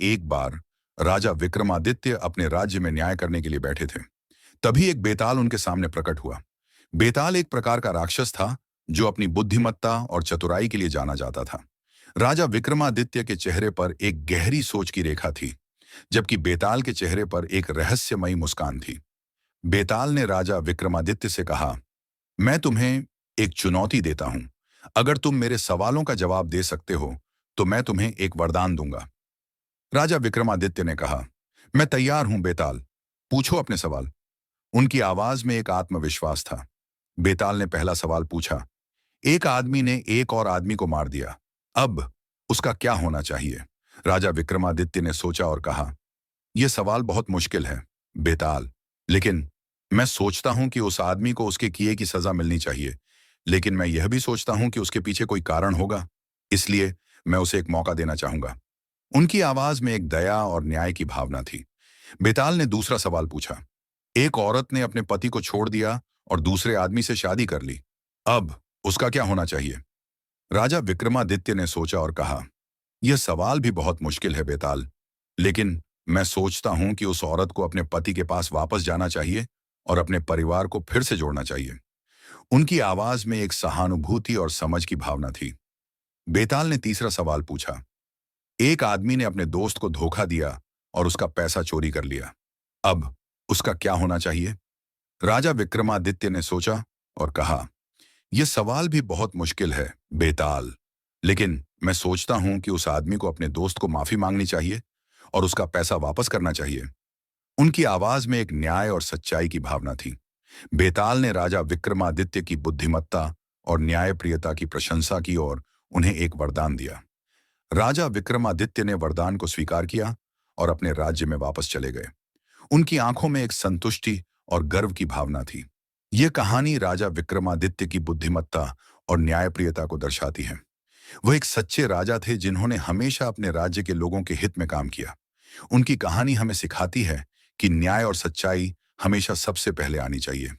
एक बार राजा विक्रमादित्य अपने राज्य में न्याय करने के लिए बैठे थे। तभी एक बेताल उनके सामने प्रकट हुआ। बेताल एक प्रकार का राक्षस था जो अपनी बुद्धिमत्ता और चतुराई के लिए जाना जाता था। राजा विक्रमादित्य के चेहरे पर एक गहरी सोच की रेखा थी, जबकि बेताल के चेहरे पर एक रहस्यमयी मुस्कान थी। बेताल ने राजा विक्रमादित्य से कहा, मैं तुम्हें एक चुनौती देता हूं। अगर तुम मेरे सवालों का जवाब दे सकते हो तो मैं तुम्हें एक वरदान दूंगा। राजा विक्रमादित्य ने कहा, मैं तैयार हूं बेताल, पूछो अपने सवाल। उनकी आवाज में एक आत्मविश्वास था। बेताल ने पहला सवाल पूछा, एक आदमी ने एक और आदमी को मार दिया, अब उसका क्या होना चाहिए? राजा विक्रमादित्य ने सोचा और कहा, यह सवाल बहुत मुश्किल है बेताल, लेकिन मैं सोचता हूं कि उस आदमी को उसके किए की सजा मिलनी चाहिए, लेकिन मैं यह भी सोचता हूं कि उसके पीछे कोई कारण होगा, इसलिए मैं उसे एक मौका देना चाहूंगा। उनकी आवाज में एक दया और न्याय की भावना थी। बेताल ने दूसरा सवाल पूछा, एक औरत ने अपने पति को छोड़ दिया और दूसरे आदमी से शादी कर ली, अब उसका क्या होना चाहिए? राजा विक्रमादित्य ने सोचा और कहा, यह सवाल भी बहुत मुश्किल है बेताल, लेकिन मैं सोचता हूं कि उस औरत को अपने पति के पास वापस जाना चाहिए और अपने परिवार को फिर से जोड़ना चाहिए। उनकी आवाज में एक सहानुभूति और समझ की भावना थी। बेताल ने तीसरा सवाल पूछा, एक आदमी ने अपने दोस्त को धोखा दिया और उसका पैसा चोरी कर लिया, अब उसका क्या होना चाहिए? राजा विक्रमादित्य ने सोचा और कहा, यह सवाल भी बहुत मुश्किल है बेताल, लेकिन मैं सोचता हूं कि उस आदमी को अपने दोस्त को माफी मांगनी चाहिए और उसका पैसा वापस करना चाहिए। उनकी आवाज में एक न्याय और सच्चाई की भावना थी। बेताल ने राजा विक्रमादित्य की बुद्धिमत्ता और न्यायप्रियता की प्रशंसा की और उन्हें एक वरदान दिया। राजा विक्रमादित्य ने वरदान को स्वीकार किया और अपने राज्य में वापस चले गए। उनकी आंखों में एक संतुष्टि और गर्व की भावना थी। यह कहानी राजा विक्रमादित्य की बुद्धिमत्ता और न्यायप्रियता को दर्शाती है। वह एक सच्चे राजा थे जिन्होंने हमेशा अपने राज्य के लोगों के हित में काम किया। उनकी कहानी हमें सिखाती है कि न्याय और सच्चाई हमेशा सबसे पहले आनी चाहिए।